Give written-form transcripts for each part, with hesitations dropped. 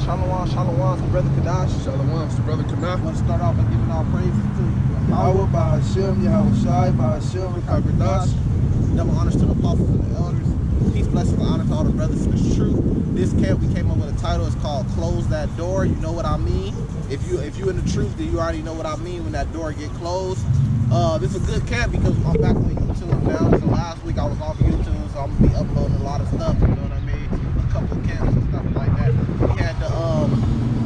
Shalom to Brother Kadash. Shalom to Brother Kanah. I want to start off by giving all praises to Yahweh, by Hashem, Yahweh Shai, by Hashem, Kadash. Double honors to the apostles and the elders. Peace, blessings, and honor to all the brothers in the truth. This camp, we came up with a title. It's called Close That Door. You know what I mean. If you in the truth, then you already know what I mean when that door get closed. This is a good camp because I'm back on YouTube now. So last week I was off YouTube, so I'm going to be uploading a lot of stuff. You know what I mean? A couple of camps and stuff like that. We had the,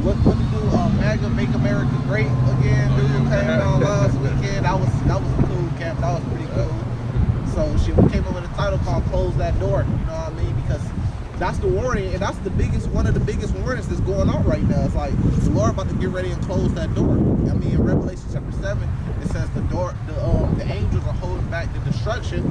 what to do, MAGA, Make America Great Again. Dude came on last weekend. That was a cool camp. That was pretty cool. So we came up with a title called Close That Door. You know what I mean? Because that's the warning, and that's one of the biggest warnings that's going on right now. It's like the Lord about to get ready and close that door. I mean, in Revelation chapter 7, it says the angels are holding back the destruction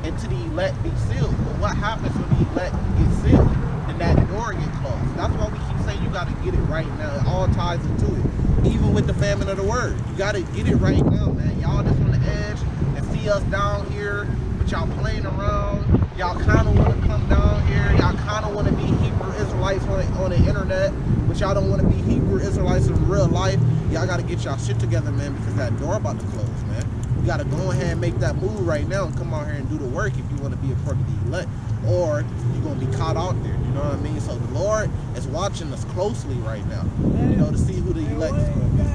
until the elect be sealed. But what happens when the elect get sealed? Then that door get closed. That's why we keep saying you got to get it right now. It all ties into it. Even with the famine of the word, you got to get it right now, man. Y'all just on the edge and see us down here, but y'all playing around. Y'all kind of want to come down here. Y'all kind of want to be Hebrew Israelites on the internet, but y'all don't want to be Hebrew Israelites in real life. Y'all got to get y'all shit together, man, because that door about to close, man. You got to go ahead and make that move right now and come out here and do the work if you want to be a part of the elect, or you're going to be caught out there, you know what I mean? So the Lord is watching us closely right now, you know, to see who the elect is going to be.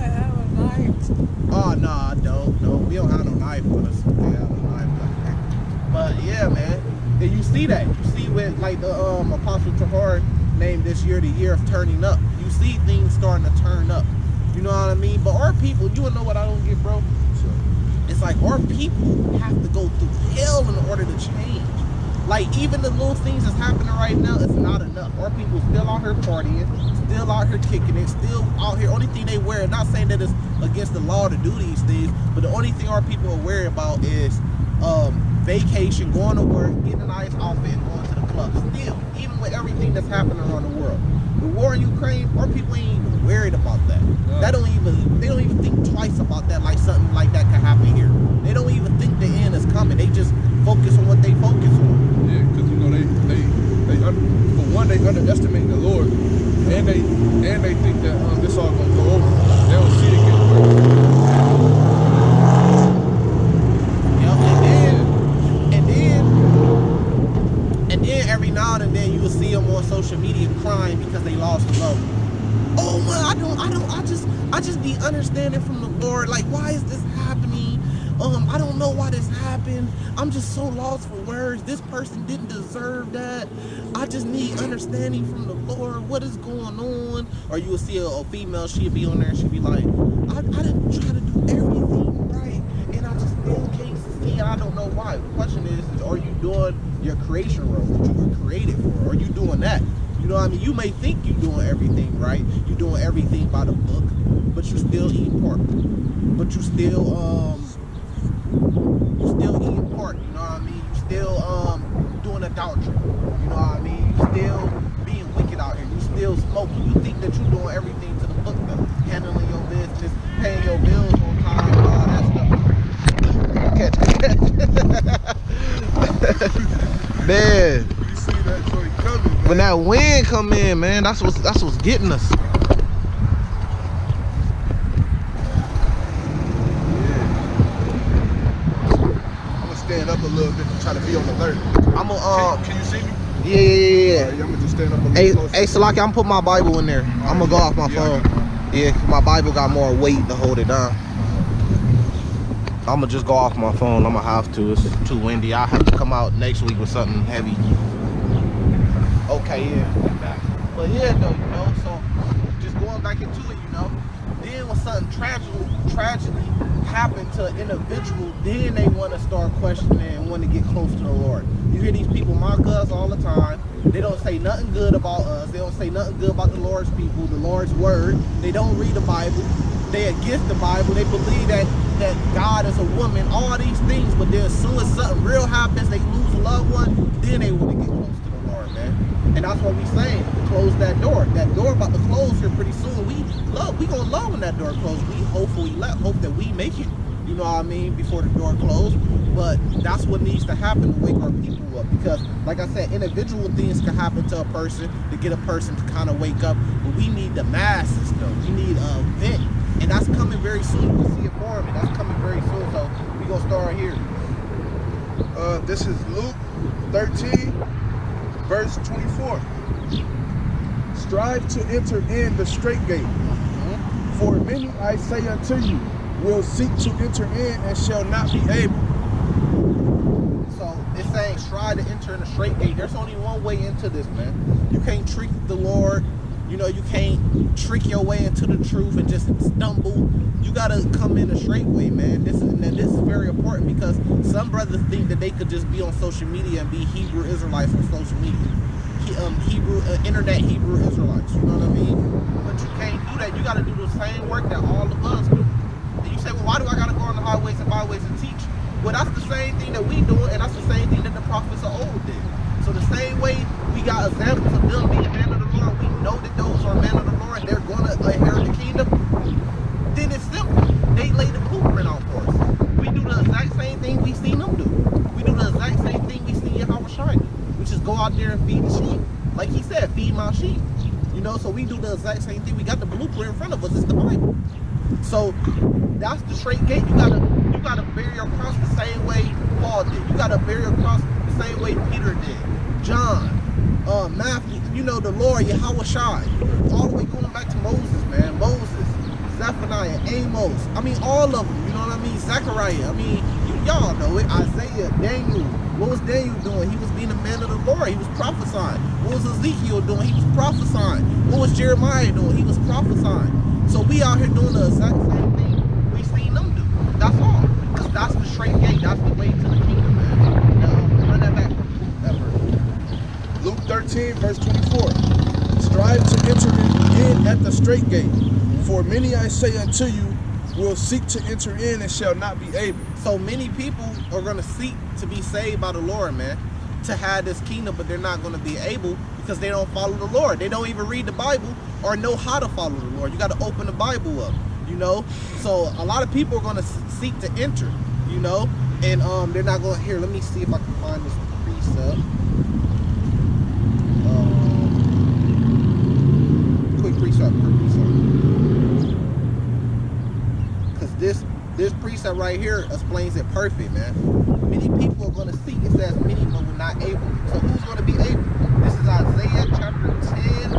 Oh, no, I don't. No, we don't have no knife on us. We don't have no knife like that. But, yeah, man. And you see that. You see with, like, the Apostle Tahar named this year the year of turning up. You see things starting to turn up. You know what I mean? But our people, you wanna know what I don't get, bro? Sure. It's like our people have to go through hell in order to change. Like, even the little things that's happening right now, it's not enough. Our people still out here partying, still out here kicking it, still out here. Only thing they wear, not saying that it's against the law to do these things, but the only thing our people are worried about is vacation, going to work, getting a nice outfit, and going to the club. Still, even with everything that's happening around the world. The war in Ukraine, our people ain't even worried about that. No. They don't even think twice about that, like something like that could happen here. They don't even think the end is coming. They just focus on what they focus on. Yeah, because you know they for one, they underestimate the Lord, and they think that this all gonna go over. They don't see it getting worse. Every now and then you will see them on social media crying because they lost love. Oh man, I just be understanding from the Lord, like, why is this happening? I don't know why this happened. I'm just so lost for words. This person didn't deserve that. I just need understanding from the Lord. What is going on? Or you will see a female, she'll be on there and she'll be like, I didn't try to do everything right, and I just still can't see. I don't know why. The question is are you doing your creation role, what you were created for? Are you doing that? You know what I mean? You may think you're doing everything right. You're doing everything by the book, but you still eating pork. But you still eating pork, you know what I mean? You still doing adultery. You know what I mean? You still being wicked out here. You still smoking. You think that you're doing everything to the book though. Handling your business, paying your bills on time, and all that stuff. Man, you see that joint coming, man. When that wind come in, man, that's what's getting us. I'm gonna stand up a little bit to try to be on alert. I'm gonna can you see me? Yeah. Right, I'm gonna just stand up a little closer. Hey, Salaki, I'm put my Bible in there. I'm gonna go off my phone. Yeah, my Bible got more weight to hold it down. I'm gonna just go off my phone. I'm gonna have to. It's too windy. I'll have to come out next week with something heavy. Okay, yeah. But yeah, though, you know, so just going back into it, you know, then when something tragically happened to an individual, then they want to start questioning and want to get close to the Lord. You hear these people mock us all the time. They don't say nothing good about us. They don't say nothing good about the Lord's people, the Lord's word. They don't read the Bible. They against the Bible. They believe that God is a woman, all these things, but then as soon as something real happens, they lose a loved one, then they want to get close to the Lord, man. And that's what we saying, close that door. That door about to close here pretty soon. We gonna love when that door closes. We hope that we make it, you know what I mean, before the door closed. But that's what needs to happen to wake our people up, because like I said, individual things can happen to a person to get a person to kind of wake up, but we need the masses though. We need a event, and that's coming very soon. We'll see it forming. That's coming very soon, so we gonna start here. This is Luke 13, verse 24. Strive to enter in the straight gate, for many, I say unto you, will seek to enter in and shall not be able. So it's saying strive to enter in the straight gate. There's only one way into this, man. You can't trick the Lord. You know, you can't trick your way into the truth and just stumble. You gotta come in a straight way, man. This is very important, because some brothers think that they could just be on social media and be Hebrew Israelites on social media. Internet Hebrew Israelites, you know what I mean? But you can't do that. You gotta do the same work that all of us do. And you say, well, why do I gotta go on the highways and byways and teach? Well, that's the same thing that we do, and that's the same thing that the prophets of old did. So the same way we got examples of them being men of the Lord, we know that those are men of the Lord, and they're gonna inherit the kingdom. Then it's simple. They lay the blueprint out for us. We do the exact same thing we seen them do. We do the exact same thing we seen Yahweh Shai do. We just go out there and feed the sheep. Like he said, feed my sheep. You know, so we do the exact same thing. We got the blueprint in front of us. It's the Bible. So that's the straight gate. You gotta bear your cross the same way Paul did. You gotta bear your cross the same way Peter did. John, Matthew, you know, the Lord, Yahweh Shai. All the way going back to Moses, man. Moses, Zephaniah, Amos. I mean, all of them. You know what I mean? Zechariah. I mean, y'all know it. Isaiah, Daniel. What was Daniel doing? He was being a man of the Lord. He was prophesying. What was Ezekiel doing? He was prophesying. What was Jeremiah doing? He was prophesying. So we out here doing the exact same thing we seen them do. That's all. Because that's the straight gate. That's the way to the kingdom, man. Now, run that back. That verse. Luke 13, verse 24. Strive to enter in at the straight gate, for many, I say unto you, will seek to enter in and shall not be able. So many people are going to seek to be saved by the Lord, man, to have this kingdom, but they're not going to be able because they don't follow the Lord. They don't even read the Bible or know how to follow the Lord. You got to open the Bible up, you know. So a lot of people are going to seek to enter, you know, and they're not going to. Here, let me see if I can find this precept. Quick precept. Because this precept right here explains it perfect, man. Many people are going to seek. It says many, but we're not able. So who's going to be able? This is Isaiah chapter 10,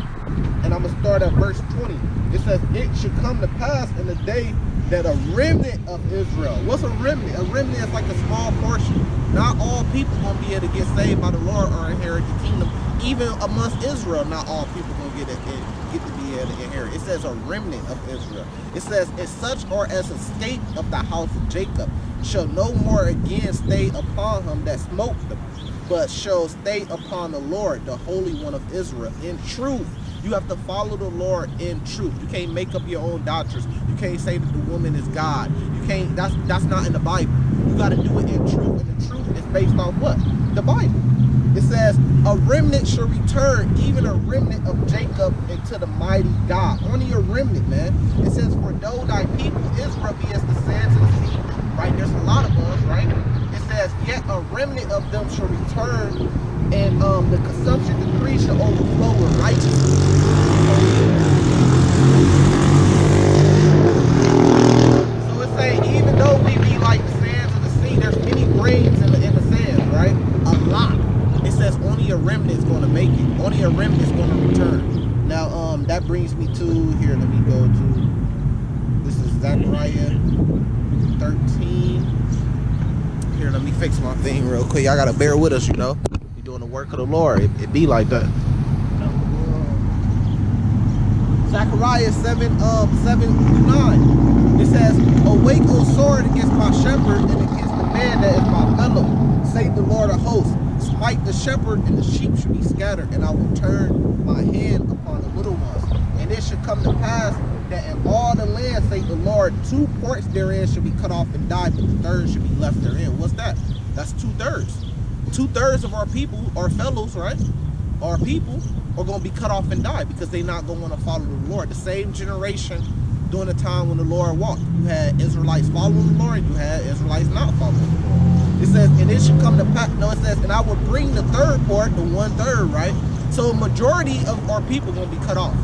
and I'm going to start at verse 20. It says, it should come to pass in the day that a remnant of Israel. What's a remnant? A remnant is like a small portion. Not all people are going to be able to get saved by the Lord or inherit the kingdom. Even amongst Israel, not all people are going to get to be able to inherit. It says a remnant of Israel. It says, as such or as a state of the house of Jacob shall no more again stay upon him that smote them, but shall stay upon the Lord, the Holy One of Israel, in truth. You have to follow the Lord in truth. You can't make up your own doctrines. You can't say that the woman is God. You can't. That's not in the Bible. You got to do it in truth, and the truth is based on what? The Bible. It says, a remnant shall return, even a remnant of Jacob, into the mighty God. Only a remnant, man. It says, for though thy people Israel be as the sands of the sea. Right? There's a lot of us, right? It says, yet a remnant of them shall return, and the consumption decree shall overflow with righteousness. So it's saying, even though we be like the sands of the sea, there's many grains in the sands, right? A lot. It says only a remnant is going to make it. Only a remnant is going to return. Now, that brings me to, here, let me go to, this is Zechariah 13. Here, let me fix my thing real quick. Y'all got to bear with us, you know. We're doing the work of the Lord. It be like that. Zechariah 7:9. It says, awake, O sword, against my shepherd and against the man that is my fellow. Say the Lord of hosts. Smite the shepherd, and the sheep should be scattered, and I will turn my hand upon the little ones. And it should come to pass that in all the land, say the Lord, 2 parts therein should be cut off and die, but the third should be left therein. What's that? That's 2/3. 2/3 of our people, our fellows, right? Our people are going to be cut off and die because they're not going to want to follow the Lord. The same generation during the time when the Lord walked. You had Israelites following the Lord, you had Israelites not following the Lord. It says, and it should come to pass. No, it says, and I will bring the third part, the 1/3, right? So a majority of our people going to be cut off.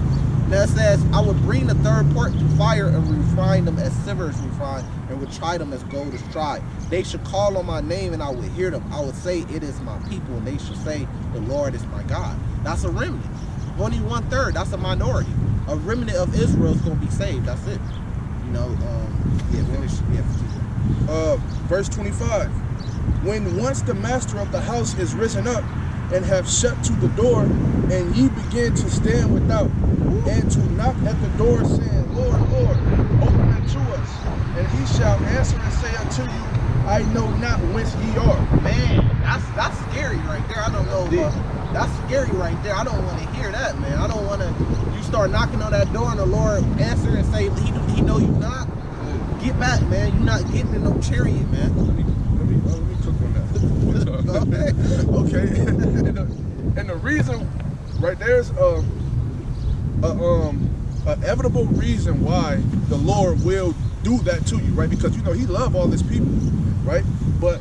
Now it says, I would bring the third part to fire and refine them as silver is refined, and would try them as gold is tried. They should call on my name, and I would hear them. I would say, it is my people, and they should say, the Lord is my God. That's a remnant. Only 1/3. That's a minority. A remnant of Israel is going to be saved. That's it. You know, finish. Verse 25. When once the master of the house is risen up, and have shut to the door, and ye begin to stand without, and to knock at the door, saying, Lord, Lord, open unto us. And he shall answer and say unto you, I know not whence ye are. Man, that's scary right there. I don't know. That's scary right there. I don't want to hear that, man. I don't want to. You start knocking on that door, and the Lord answer and say, He know you not. Get back, man. You're not getting in no chariot, man. Let me cook on that. Okay. And the reason, right there's a inevitable reason why the Lord will do that to you, right? Because you know He loves all His people, right? But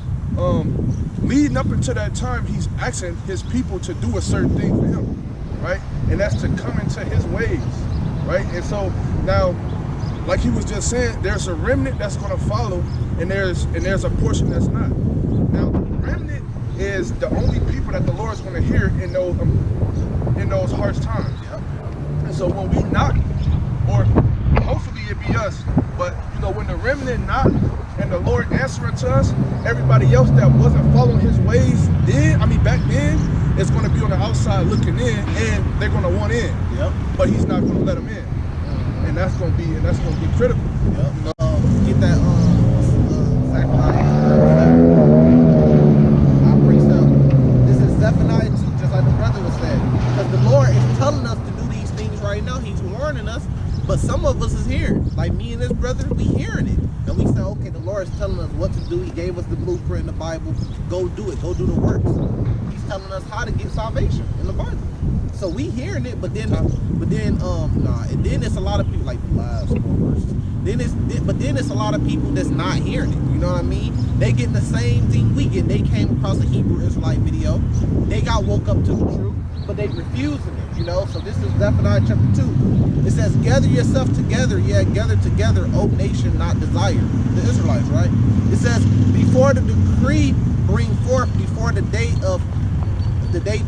leading up until that time, He's asking His people to do a certain thing for Him, right? And that's to come into His ways, right? And so now, like he was just saying, there's a remnant that's going to follow, and there's a portion that's not. Now, the remnant is the only people that the Lord's going to hear in those harsh times. And so when we knock, or hopefully it be us, but you know, when the remnant knock and the Lord answering to us, everybody else that wasn't following His ways back then, is going to be on the outside looking in, and they're going to want in. But He's not going to let them in. And that's gonna be critical. Get that Zephaniah. I preach up. This is Zephaniah 2, just like the brother was saying. Because the Lord is telling us to do these things right now. He's warning us, but some of us is hearing. Like me and this brother, we hearing it, and we say, okay, the Lord is telling us what to do. He gave us the blueprint in the Bible. Go do it. Go do the works. He's telling us how to get salvation in the Bible. So we hearing it, but then and then it's a lot of people like the last 4 verses. Then it's a lot of people that's not hearing it. You know what I mean? They getting the same thing we get. They came across a Hebrew Israelite video. They got woke up to the truth, but they refusing it. You know. So this is Zephaniah chapter 2. It says, "Gather yourself together, gather together, O nation not desired." The Israelites, right? It says, "Before the decree bring forth, before the day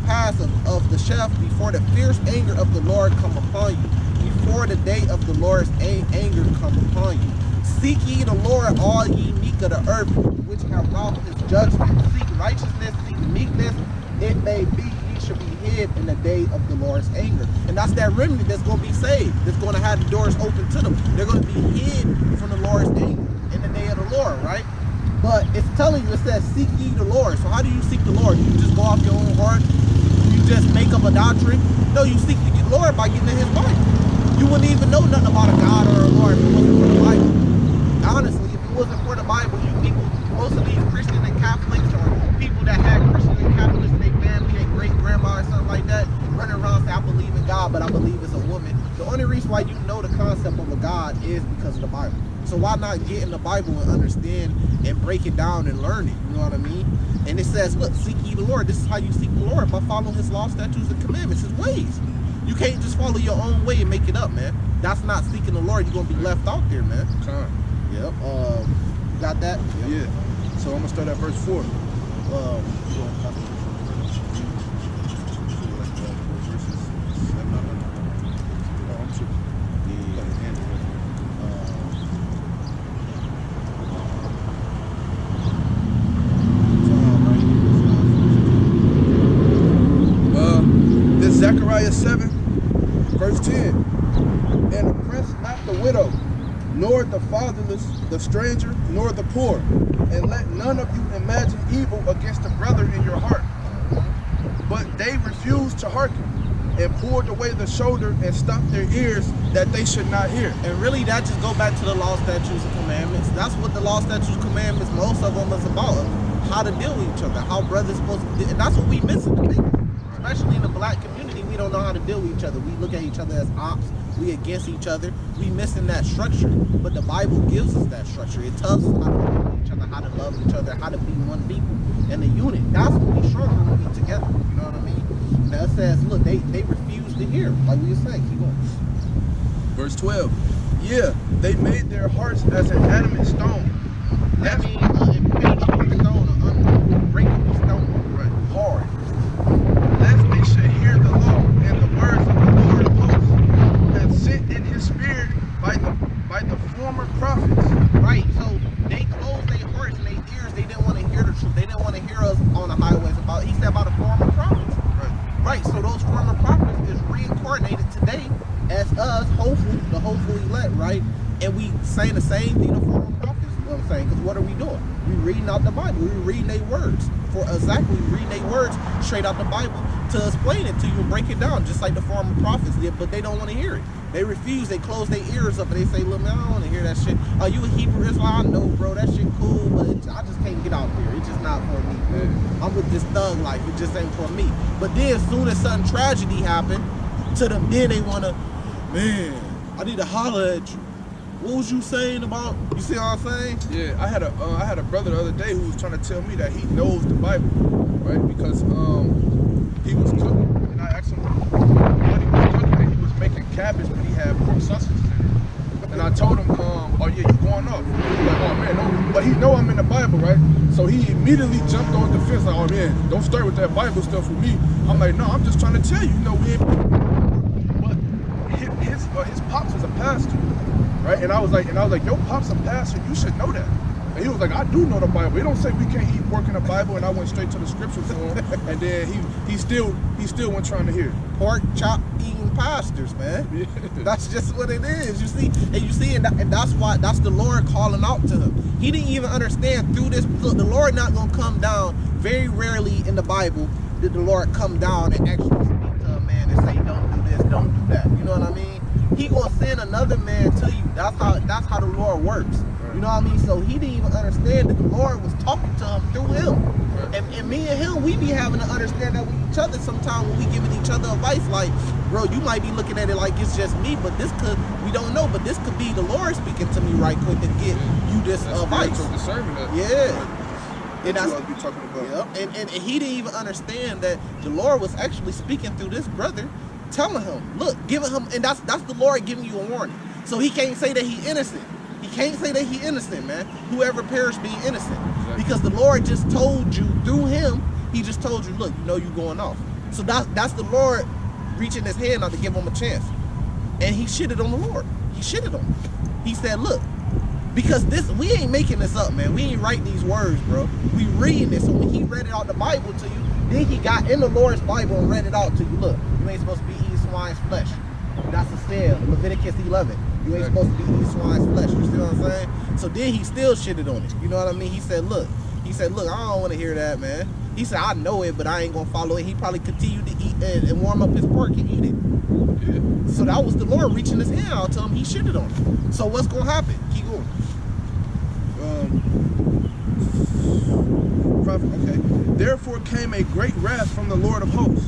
pass of the chef, before the fierce anger of the Lord come upon you, before the day of the Lord's anger come upon you. Seek ye the Lord, all ye meek of the earth, which have wrought His judgment. Seek righteousness, seek meekness. It may be ye shall be hid in the day of the Lord's anger." And that's that remnant that's going to be saved. That's going to have the doors open to them. They're going to be hid from the Lord's anger in the day of the Lord, right? But it's telling you, it says, seek ye the Lord. So how do you seek the Lord? You just go off your own heart? You just make up a doctrine? No, you seek the Lord by getting in His Bible. You wouldn't even know nothing about a God or a Lord if it wasn't for the Bible. Honestly, if it wasn't for the Bible, most of these Christians and Catholics, or people that had Christians and Catholics in their family, their great-grandma or something like that, running around saying, I believe in God, but I believe it's a woman. The only reason why you know the concept of a God is because of the Bible. So why not get in the Bible and understand and break it down and learn it? You know what I mean? And it says, look, seek ye the Lord. This is how you seek the Lord, by following His law, statutes, and commandments, His ways. You can't just follow your own way and make it up, man. That's not seeking the Lord. You're going to be left out there, man. Yep. You got that? Yep. Yeah. So I'm going to start at verse 4. Zechariah 7, verse 10. "And oppress not the widow, nor the fatherless, the stranger, nor the poor, and let none of you imagine evil against a brother in your heart. But they refused to hearken, and pulled away the shoulder, and stopped their ears, that they should not hear." And really, that just go back to the law, statutes, and commandments. That's what the law, statutes, and commandments, most of them is about. How to deal with each other, how brothers supposed to, and that's what we miss in the biggest. Especially in the black community, we we don't know how to deal with each other. We look at each other as ops. We against each other. We missing that structure. But the Bible gives us that structure. It tells us how to deal with each other, how to love each other, how to be one people and a unit. That's when we struggle when we together. You know what I mean? Now it says, look, they refuse to hear. Like we were saying, keep going. Verse 12. Yeah, they made their hearts as an adamant stone. That means impenetrable stone, an unbreakable stone. Right. Hard. Lest they should hear the law and the words of the Lord of hosts, who hath sent in his spirit by the former prophets. Right, so they closed their hearts and their ears. They didn't want to hear the truth. They didn't want to hear us on the highways about. He said about the former prophets. Right. So those former prophets is reincarnated today as us, hopefully, the hopeful elect, right? And we saying the same thing the former prophets. You know what I'm saying? Because what are we doing? We reading out the Bible. We reading their words. For exactly, we reading their words straight out the Bible to explain it to you and break it down, just like the former prophets did. But they don't want to hear it. They refuse. They close their ears up and they say, look, man, I don't want to hear that shit. Are you a Hebrew Israelite? No, bro, that shit cool, but I just can't get out there. It's just not for me, man. I'm with this thug life. It just ain't for me. But then as soon as some tragedy happened to them, then they want to, man, I need to holler at you. What was you saying about, you see what I'm saying? Yeah, I had a brother the other day who was trying to tell me that he knows the Bible, right? Because he was cooking, and I asked him what he was cooking, and he was making cabbage, but he had pork sausages in it. And I told him, oh yeah, you going off? He was like, oh man, no. But he know I'm in the Bible, right? So he immediately jumped on the fence, like, oh man, don't start with that Bible stuff with me. I'm like, no, I'm just trying to tell you, we ain't. But his pops is a pastor. Right? And I was like, your pop's a pastor, you should know that. And he was like, I do know the Bible. It don't say we can't eat pork in the Bible, and I went straight to the scriptures for him. And then he still went trying to hear. Pork chop eating pastors, man. Yeah. That's just what it is. You see, and that's why, that's the Lord calling out to him. He didn't even understand through this. Look, the Lord not gonna come down. Very rarely in the Bible did the Lord come down and actually speak to a man and say, don't do this, don't do that. You know what I mean? He gonna send another man to you. That's how the Lord works. Right. You know what I mean? So he didn't even understand that the Lord was talking to him through him. Right. And me and him, we be having to understand that with each other sometimes when we giving each other advice. Like, bro, you might be looking at it like it's just me, but this could, we don't know, but this could be the Lord speaking to me right quick to get you this advice. Yeah. Right. And that's what we talking about. Yep. And he didn't even understand that the Lord was actually speaking through this brother, telling him, look, giving him, and that's the Lord giving you a warning. So he can't say that he innocent. He can't say that he innocent, man. Whoever perished be innocent. Exactly. Because the Lord just told you through him, he just told you, look, you going off. So that's the Lord reaching his hand out to give him a chance. And he shitted on the Lord. He shitted on him. He said, look, because we ain't making this up, man. We ain't writing these words, bro. We reading this. So when he read it out the Bible to you, then he got in the Lord's Bible and read it out to you. Look, you ain't supposed to be eating swine's flesh. That's a sin. Leviticus 11. You ain't supposed to be eating swine's flesh. You see what I'm saying? So then he still shitted on it. You know what I mean? He said, look, I don't want to hear that, man. He said, I know it, but I ain't going to follow it. He probably continued to eat and warm up his pork and eat it. Yeah. So that was the Lord reaching his hand out to him. He shitted on it. So what's going to happen? Keep going. Okay. Therefore came a great wrath from the Lord of hosts.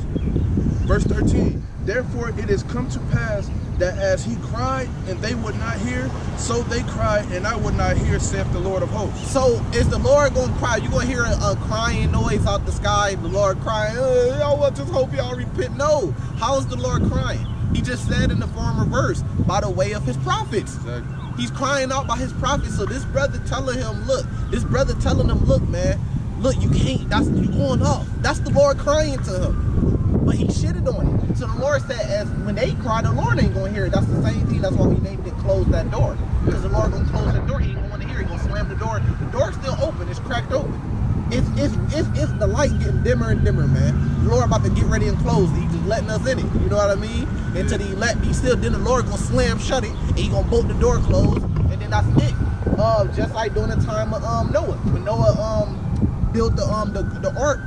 Verse 13. Therefore it is come to pass that as he cried and they would not hear, so they cried and I would not hear, saith the Lord of hosts. So is the Lord going to cry? You going to hear a crying noise out the sky? The Lord crying, I just hope y'all repent. No. How is the Lord crying? He just said in the former verse, by the way of his prophets. Exactly. He's crying out by his prophets. So this brother telling him, look, man, look, you can't, you going off. That's the Lord crying to him. But he shitted on it. So the Lord said, as when they cry, the Lord ain't going to hear it. That's the same thing. That's why we named it Close That Door. Because the Lord going to close that door. He ain't going to want to hear it. He going to slam the door. The door's still open. It's cracked open. It's the light getting dimmer and dimmer, man. The Lord about to get ready and close it. He just letting us in it. You know what I mean? Until the elect be still, then the Lord going to slam shut it. And he going to bolt the door closed. And then that's it. Just like during the time of Noah. When Noah built the ark,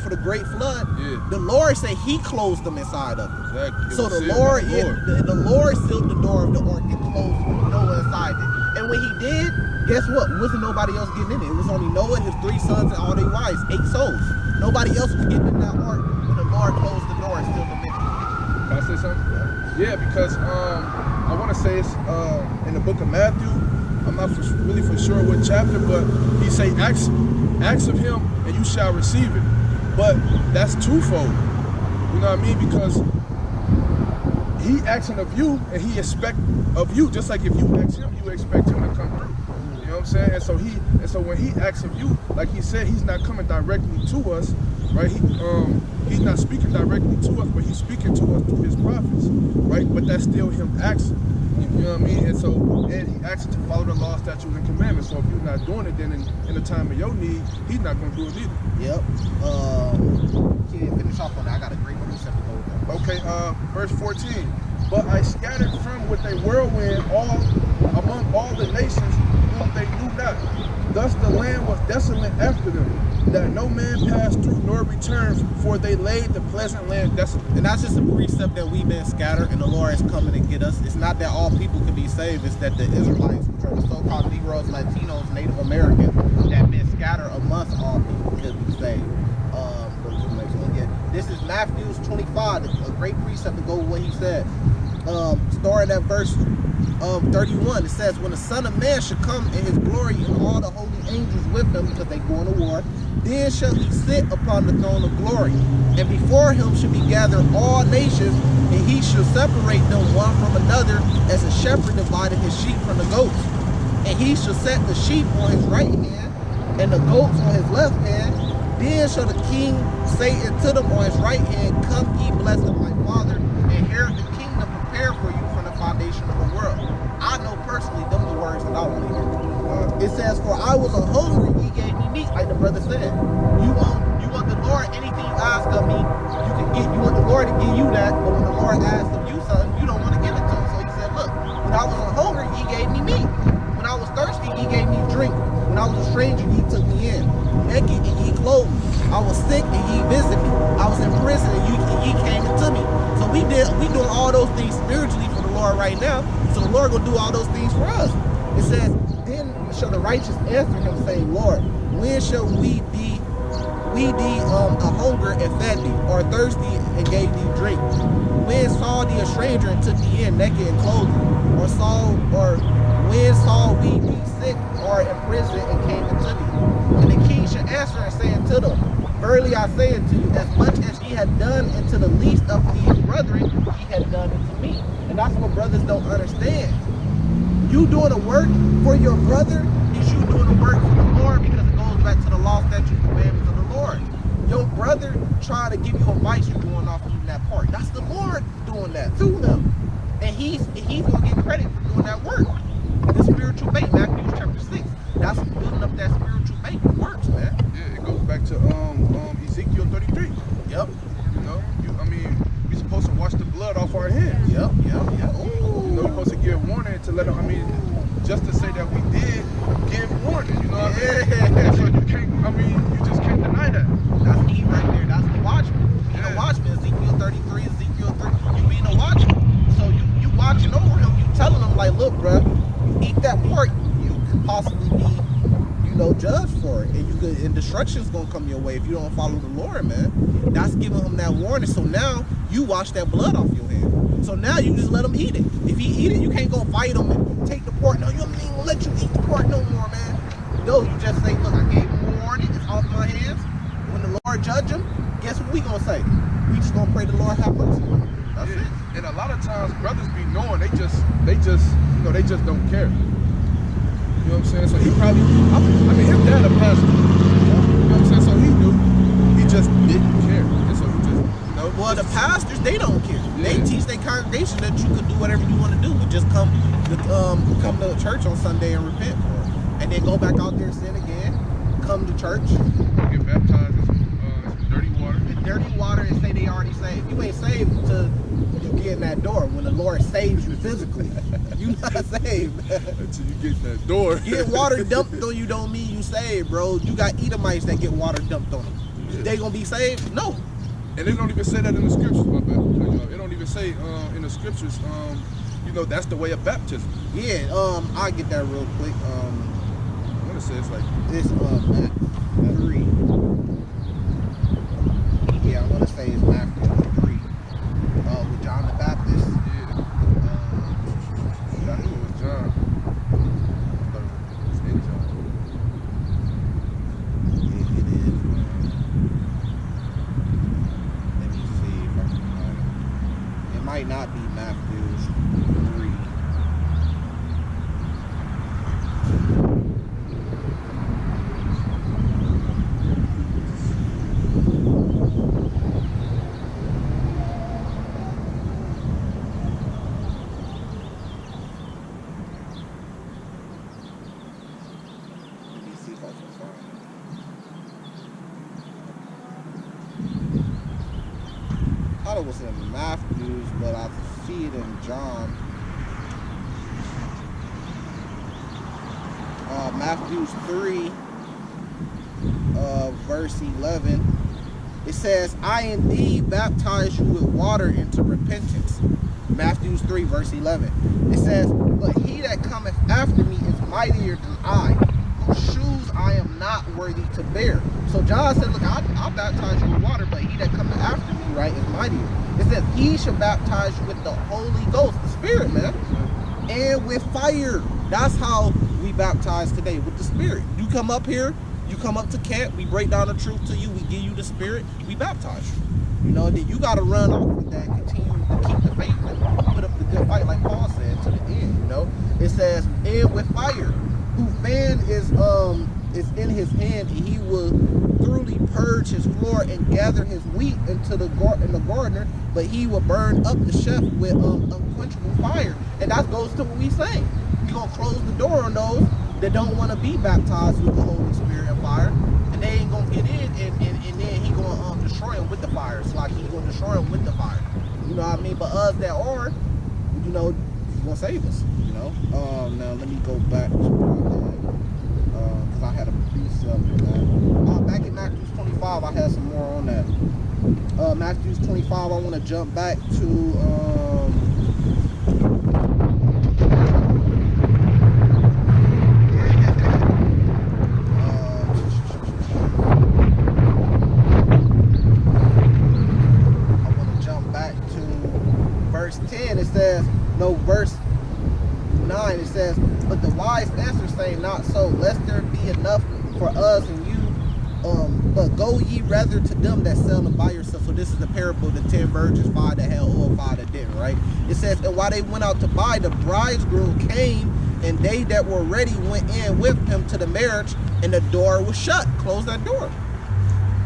for the great flood, the Lord said he closed them inside of it. Exactly. So the Lord sealed the door of the ark and closed Noah inside it. And when he did, guess what? Wasn't nobody else getting in it. It was only Noah, his 3 sons, and all their wives, 8 souls. Nobody else was getting in that ark when the Lord closed the door and sealed them in. say something? Yeah, because I want to say it's in the book of Matthew. I'm not really for sure what chapter, but he say, ask of him and you shall receive it. But that's twofold. You know what I mean? Because he asking of you and he expect of you, just like if you ask him, you expect him to come through. You know what I'm saying? And so when he asks of you, like he said, he's not coming directly to us, right? He's not speaking directly to us, but he's speaking to us through his prophets, right? But that's still him asking. You know what I mean? And he asks to follow the law, statutes, and commandments. So if you're not doing it, then in the time of your need, he's not going to do it either. Yep. Finish off on that. I got a great precept to go with that. Okay, verse 14. But I scattered from with a whirlwind among all the nations whom they knew not. Thus the land was desolate after them, that no man passed through nor returned, for they laid the pleasant land desolate. And that's just a precept that we've been scattered and the Lord is coming to get us. It's not that all people can be saved, it's that the Israelites, which are the so-called Negroes, Latinos, Native Americans, that been scattered amongst all people could be saved. This is Matthew 25, a great precept to go with what he said. Starting at verse 31, it says, when the Son of Man shall come in his glory and all the holy angels with him, because they go to war, then shall he sit upon the throne of glory. And before him shall be gathered all nations, and he shall separate them one from another, as a shepherd divided his sheep from the goats. And he shall set the sheep on his right hand, and the goats on his left hand. Then shall the king say unto them on his right hand, come ye blessed of my Father, inherit the kingdom prepared for you from the foundation of the world. I know personally them the words that I want to hear. It says, for I was a hungry, he gave me meat, like the brother said. You want the Lord, anything you ask of me, you can get. You want the Lord to give you that, but when the Lord asks of you something, you don't want to give it to him. So he said, look, when I was a hungry, he gave me meat. When I was thirsty, he gave me drink. When I was a stranger, he took me in. Naked and he clothed me. I was sick and he visited me. I was in prison and he came into me. So we doing all those things spiritually for the Lord right now. So the Lord gonna do all those things for us. It says, then shall the righteous answer him, saying, Lord, when shall we thee a hunger and fed thee, or thirsty and gave thee drink? When saw thee a stranger and took thee in, naked and clothed thee? Or when saw we thee sick or in prison and came into thee? And the king shall answer and say unto them, verily I say unto you, as much as ye had done unto the least of these brethren, ye had done unto me. And that's what brothers don't understand. You doing the work for your brother is you doing the work for the Lord, because it goes back to the law, statutes, commandments of the Lord. Your brother trying to give you advice, you going off eating that part. That's the Lord doing that through them. And he's gonna get credit for doing that work. The spiritual bait, Matthew chapter 6. That's building up that spiritual bait. It works, man. Yeah, it goes back to Ezekiel 33. Yep. You know, we supposed to wash the blood off our hands. Yep. You know, we're supposed to give warning to let them, just to say that we did give warning, you know what I mean? And so you just can't deny that. That's E right there. That's the watchman. Being a watchman, Ezekiel 33, Ezekiel 3. You being a watchman. So you watching over him, you telling him like, look, bro, you eat that pork, you could possibly be, judged for it. And destruction's gonna come your way if you don't follow the Lord, man. That's giving him that warning. So now you wash that blood off your hand. So now you just let him eat it. If he eat it, you can't go fight him and take the pork. No, you don't even let you eat the pork no more, man. No, you just say, look, I gave him a warning, it's off my hands. When the Lord judge him, guess what we gonna say? We just gonna pray the Lord have mercy. That's it. And a lot of times brothers be knowing they just don't care. You know what I'm saying? So he probably, his dad a pastor. You know what I'm saying? So he knew, he just didn't care. And so he just, Well, the pastors, they don't care. Yeah. They teach their congregation that you can do whatever you want to do, but just come to church on Sunday and repent for it. And then go back out there and sin again. Come to church. get baptized in some dirty water. In dirty water and say they already saved. You ain't saved until you get in that door. When the Lord saves you physically, you not saved. Until you get in that door. Get water dumped on you don't mean you saved, bro. You got Edomites that get water dumped on them. Yeah. They gonna be saved? No. And they don't even say that in the scriptures, my bad. It don't even say in the scriptures, that's the way of baptism. Yeah, I'll get that real quick. I want to say it's like This Matthew 3. Yeah, I want to say it's Matthew 3. With John the Baptist. Matthew 3. Let me see if I can find it. I thought it was in Matthew's, but I see it in John. Matthew 3, verse 11. It says, I indeed baptize you with water into repentance. Matthew 3, verse 11. It says, but he that cometh after me is mightier than I, whose shoes I am not worthy to bear. So John said, look, I'll baptize you with water, but he that cometh after me, right, is mightier. It says, he shall baptize you with the Holy Ghost, the Spirit, man, and with fire. That's how we baptize today, with the Spirit. You come up here, you come up to camp, we break down the truth to you, we give you the Spirit, we baptize you. You know, then you got to run off with that, continue to keep the faith and put up the good fight, like Paul said, to the end, you know. It says, and with fire, whose fan is in his hand, and he will thoroughly purge his floor and gather his wheat into the gardener, but he will burn up the chef with unquenchable fire. And that goes to what we say. We're going to close the door on those that don't want to be baptized with the Holy Spirit and fire, and they ain't going to get in, and then he going to destroy them with the fire. It's like he's going to destroy them with the fire. You know what I mean? But us that are, you know, he's going to save us, you know? Now, let me go back to because I had a precept on that. Back in Matthew 25, I had some more on that. Matthew 25, I want to jump back to verse 10. It says, no, verse 9, it says, but the wise answer saying, not so, lest there be enough for us and you, but go ye rather to them that sell and buy yourself. So this is the parable of the 10 virgins, 5 that had oil, 5 that didn't, right? It says, and while they went out to buy, the bridegroom came, and they that were ready went in with him to the marriage, and the door was shut. Close that door.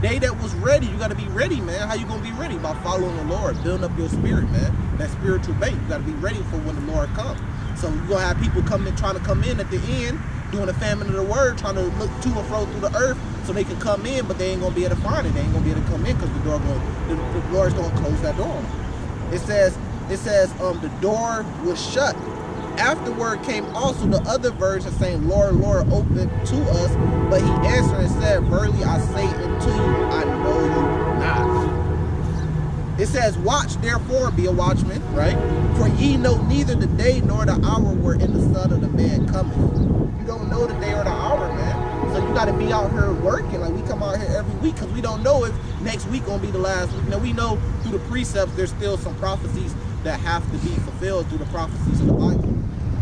They that was ready, you got to be ready, man. How you going to be ready? By following the Lord, building up your spirit, man. That spiritual bait. You got to be ready for when the Lord comes. So you're going to have people coming, trying to come in at the end, doing a famine of the word, trying to look to and fro through the earth so they can come in, but they ain't going to be able to find it. They ain't going to be able to come in because the Lord's going to close that door. It says, the door was shut. Afterward came also the other virgins saying, Lord, Lord, open to us. But he answered and said, verily I say unto you, I know you not. It says, watch therefore, be a watchman, right? For ye know neither the day nor the hour wherein the Son of the Man cometh. You don't know the day or the hour, man. So you got to be out here working. Like we come out here every week because we don't know if next week going to be the last week. Now we know through the precepts there's still some prophecies that have to be fulfilled through the prophecies of the Bible.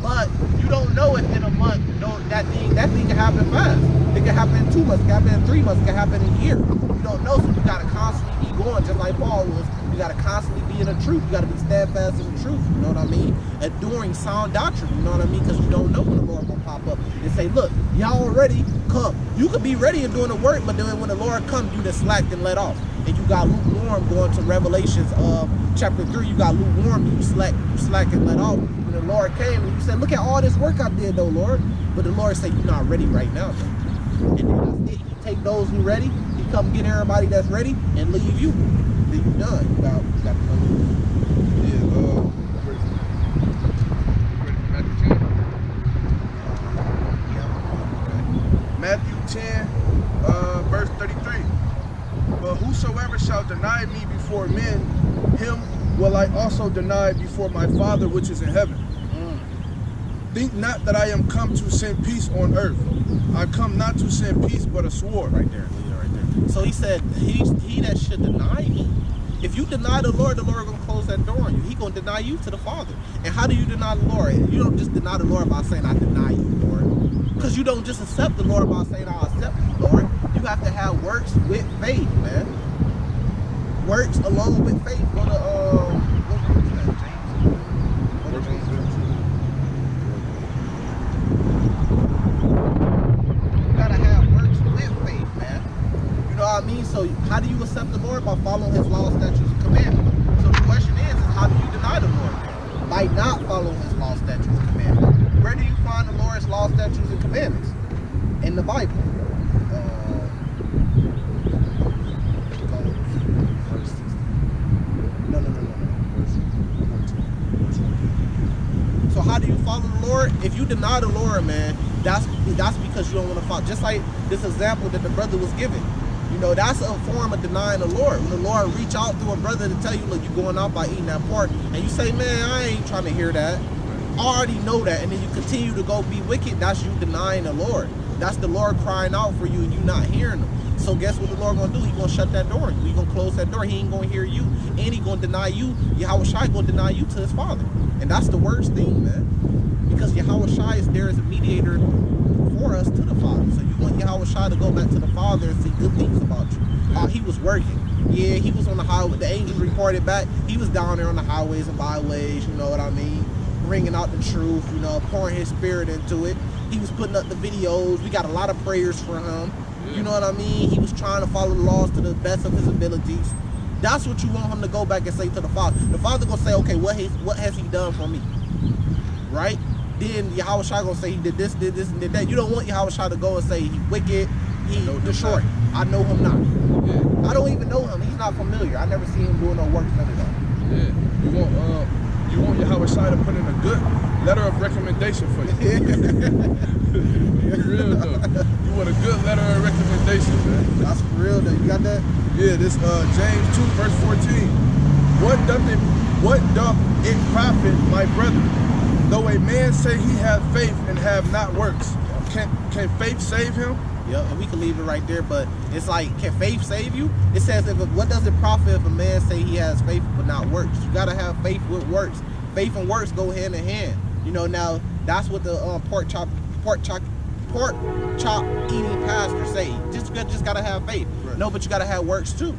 But you don't know if in a month, that thing can happen fast. It can happen in 2 months, it can happen in 3 months, it can happen in a year. You don't know, so you got to constantly be going, just like Paul was. You got to constantly be in the truth. You got to be steadfast in the truth, you know what I mean? Enduring sound doctrine, you know what I mean? Because you don't know when the Lord going to pop up and say, look, y'all already come. You could be ready and doing the work, but then when the Lord comes, you just slacked and let off. And you got lukewarm going to Revelations chapter 3. You got lukewarm, you slack and let off. When the Lord came and you said, look at all this work I did though, Lord. But the Lord said, you're not ready right now, though. And then that's it. He take those who ready, he come get everybody that's ready and leave you. Then you done. You got to know. Matthew 10, verse 33. But whosoever shall deny me before men, him will I also deny before my Father which is in heaven. Think not that I am come to send peace on earth. I come not to send peace, but a sword. Right there, right there. So he said, he that should deny me. If you deny the Lord going to close that door on you. He going to deny you to the Father. And how do you deny the Lord? You don't just deny the Lord by saying, I deny you, Lord. Because you don't just accept the Lord by saying, I accept you, Lord. You have to have works with faith, man. Works along with faith. Go to, How do you accept the Lord? By following his law, statutes, and commandments. So the question is how do you deny the Lord? By not following his law, statutes, and commandments. Where do you find the Lord's law, statutes, and commandments? In the Bible. Verse 16. No. Verse 14. So how do you follow the Lord? If you deny the Lord, man, that's because you don't want to follow. Just like this example that the brother was given. You know, that's a form of denying the Lord. When the Lord reach out through a brother to tell you, look, you're going out by eating that pork, and you say, man, I ain't trying to hear that. I already know that, and then you continue to go be wicked, that's you denying the Lord. That's the Lord crying out for you and you not hearing him. So guess what the Lord gonna do? He gonna shut that door. He gonna close that door. He ain't gonna hear you, and he gonna deny you. Yahweh Shai gonna deny you to his Father. And that's the worst thing, man. Because Yahweh Shai is there as a mediator for us to the Father. So you want Yahweh Shai to go back to the Father and see good things about you. He was working. Yeah, he was on the highway. The angel reported back. He was down there on the highways and byways, you know what I mean? Bringing out the truth, you know, pouring his spirit into it. He was putting up the videos. We got a lot of prayers for him. You know what I mean? He was trying to follow the laws to the best of his abilities. That's what you want him to go back and say to the Father. The Father gonna say, okay, what has he done for me? Right? Then Yahweh Shai gonna say he did this, and did that. You don't want Yahweh Shai to go and say he wicked, he destroyed. I know him not. Yeah. I don't even know him. He's not familiar. I never seen him doing no works, none of that. Yeah. You want Yahweh Shai to put in a good letter of recommendation for you. For real though. You want a good letter of recommendation, man. That's for real though. You got that? Yeah, this James 2 verse 14. What doth it profit, my brethren, though a man say he have faith and have not works? Can faith save him? Yeah, and we can leave it right there, but it's like, can faith save you? It says, what does it profit if a man say he has faith but not works? You gotta have faith with works. Faith and works go hand in hand. You know, now that's what the pork chop eating pastor say. Just gotta have faith. Right. No, but you gotta have works too.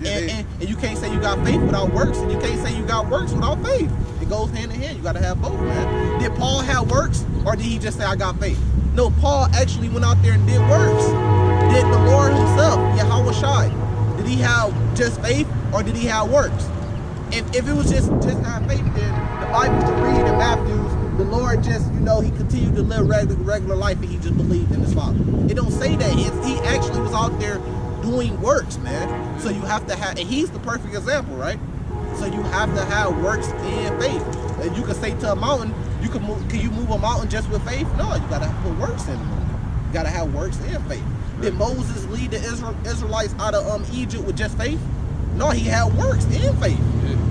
Yeah, and you can't say you got faith without works, and you can't say you got works without faith. It goes hand in hand. You gotta have both, man. Did Paul have works, or did he just say I got faith? No, Paul actually went out there and did works. Did the Lord himself, Yahweh Shai, did he have just faith, or did he have works? If it was just have faith, then the Bible to read in Matthew, the Lord just, you know, he continued to live regular life and he just believed in his Father. It don't say that. He actually was out there doing works, man. So you have to have, and he's the perfect example, right? So you have to have works and faith. And you can say to a mountain, can you move a mountain just with faith? No, you gotta put works in it. You gotta have works and faith. Did Moses lead the Israelites out of Egypt with just faith? No, he had works and faith.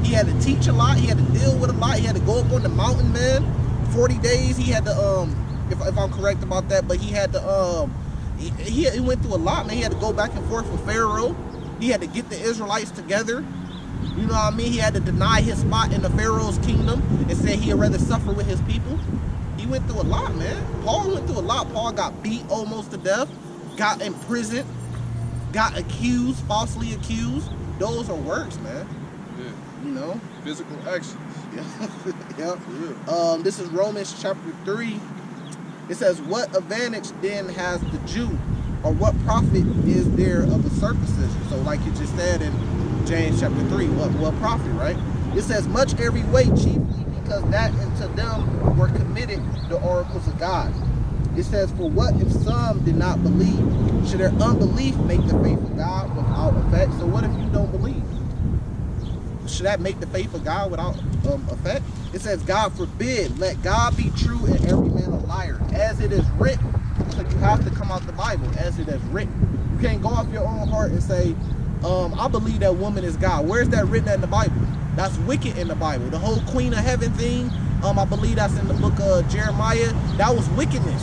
He had to teach a lot. He had to deal with a lot. He had to go up on the mountain, man. 40 days. He had to, if I'm correct about that, but he had to, he went through a lot, man. He had to go back and forth with Pharaoh. He had to get the Israelites together. You know what I mean? He had to deny his spot in the Pharaoh's kingdom and said he'd rather suffer with his people. He went through a lot, man. Paul went through a lot. Paul got beat almost to death, got imprisoned, got accused, falsely accused. Those are works, man. Yeah. You know? Physical actions. Yeah. Yeah. This is Romans chapter 3. It says, what advantage then has the Jew, or what profit is there of the circumcision? So like you just said in James chapter 3, what profit, right? It says, much every way, chiefly because that unto them were committed the oracles of God. It says, for what if some did not believe? Should their unbelief make the faith of God without effect? So what if you don't believe? Should that make the faith of God without effect? It says, God forbid, let God be true and every man a liar, as it is written. So you have to come out the Bible, as it is written. You can't go off your own heart and say, I believe that woman is God. Where's that written in the Bible? That's wicked in the Bible. The whole Queen of Heaven thing, I believe that's in the book of Jeremiah. That was wickedness.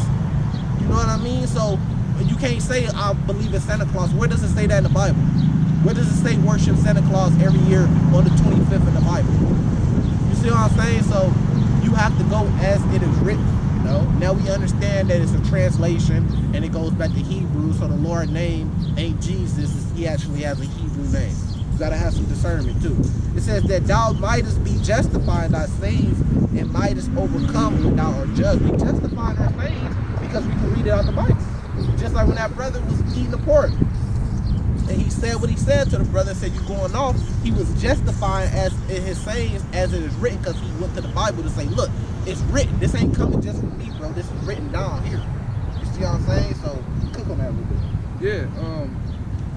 You know what I mean? So you can't say I believe in Santa Claus. Where does it say that in the Bible? Where does it say worship Santa Claus every year on the 25th in the Bible? You see what I'm saying? So you have to go as it is written. You know? Now we understand that it's a translation and it goes back to Hebrew. So the Lord's name ain't Jesus. He actually has a Hebrew name. You gotta have some discernment too. It says that thou mightest be justified in thy sayings and mightest overcome when thou art judged. We justify our sayings because we can read it out the Bible. Just like when that brother was eating the pork. and he said what he said to the brother and said, you going off, he was justifying as in his sayings as it is written, because he went to the Bible to say, look, it's written. This ain't coming just from me, bro. This is written down here. You see what I'm saying? So cook on that a little bit. Yeah,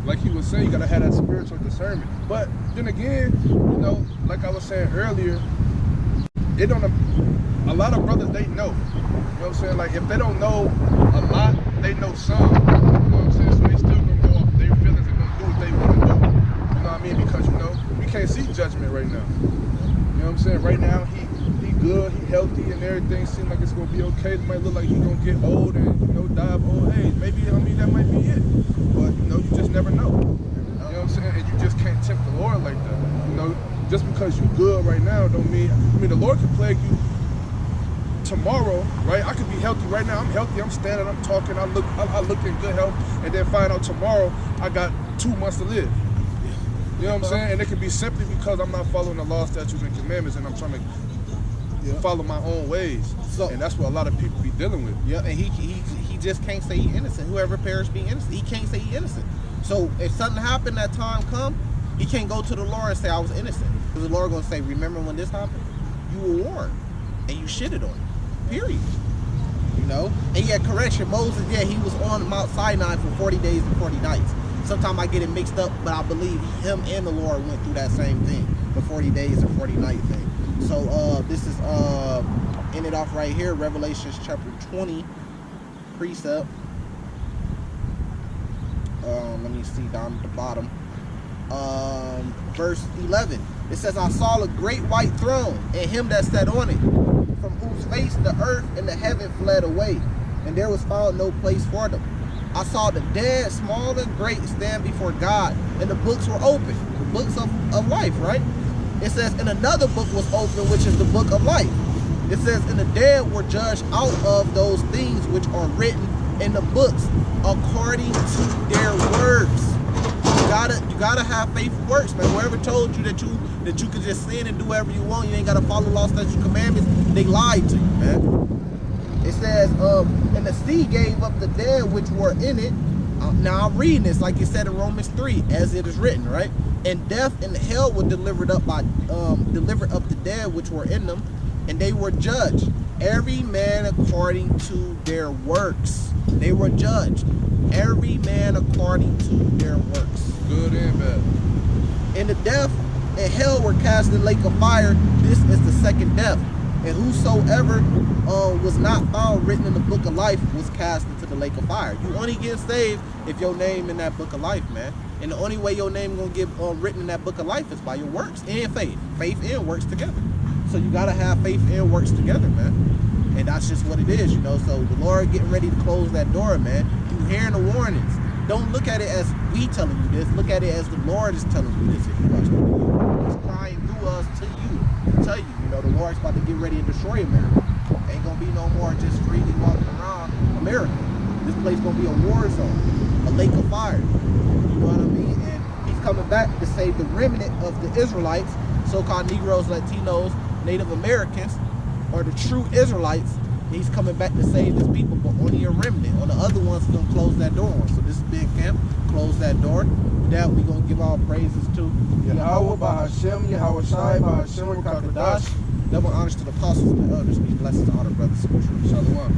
like he was saying, you gotta have that spiritual discernment. But then again, you know, like I was saying earlier, it don't. A lot of brothers, they know. You know what I'm saying? Like if they don't know a lot, they know some. You know what I'm saying? So they still gonna go off their feelings and gonna do what they want to do. You know what I mean? Because you know we can't see judgment right now. You know what I'm saying? Right now he good, he healthy, and everything seems like it's gonna be okay. It might look like he's gonna get old and you know die of old age. Maybe I mean that might be it. But you know you just never know. You know what I'm saying? And you just can't tempt the Lord like that. You know, just because you good right now don't mean. I mean the Lord can plague you tomorrow, right? I could be healthy right now. I'm healthy. I'm standing. I'm talking. I look in good health, and then find out tomorrow I got 2 months to live. You know what I'm saying? And it could be simply because I'm not following the law, statutes, and commandments, and I'm trying to follow my own ways. So, and that's what a lot of people be dealing with. Yeah, and he just can't say he's innocent. Whoever perished be innocent. He can't say he's innocent. So if something happened, that time come, he can't go to the Lord and say I was innocent, because the Lord gonna say, remember when this happened? You were warned, and you shitted on it. Period. You know? And yeah, correction, Moses, yeah, he was on Mount Sinai for 40 days and 40 nights. Sometimes I get it mixed up, but I believe him and the Lord went through that same thing, the 40 days and 40 night thing. So this is ended off right here, Revelations chapter 20, precept. Let me see down at the bottom. Verse 11. It says, I saw a great white throne, and him that sat on it, from whose face the earth and the heaven fled away, and there was found no place for them. I saw the dead, small and great, stand before God, and the books were open, the books of life, right? It says, and another book was open, which is the book of life. It says, and the dead were judged out of those things which are written in the books, according to their works. You gotta have faith in works, man. Whoever told you that you could just sin and do whatever you want, you ain't gotta follow law, statutes, commandments, they lied to you, man. It says, and the sea gave up the dead which were in it. Now I'm reading this like it said in Romans 3, as it is written, right? And death and hell were delivered up the dead which were in them, and they were judged, every man according to their works. They were judged, every man according to their works. Good and bad. And the death and hell were cast in the lake of fire. This is the second death. And whosoever was not found written in the book of life was cast into the lake of fire. You only get saved if your name in that book of life, man. And the only way your name gonna get written in that book of life is by your works and faith. Faith and works together. So you gotta have faith and works together, man. And that's just what it is, you know. So the Lord getting ready to close that door, man. You hearing the warnings. Don't look at it as we telling you this. Look at it as the Lord is telling you this if you watch the video. He's crying through us to you. To tell you, you know, the Lord's about to get ready to destroy America. Ain't gonna be no more just freely walking around America. This place gonna be a war zone, a lake of fire. You know what I mean? And he's coming back to save the remnant of the Israelites, so-called Negroes, Latinos, Native Americans, or the true Israelites. He's coming back to save his people, but only a remnant. On the other ones, he's gonna close that door on. So this is Big Camp, close that door. That we gonna give all praises to Yahweh, Bahashem, Yahweh Shai, Bahashem, Rakakadash. Double honors to the apostles and the elders. Be blessed to all the brothers and sisters. Shalom.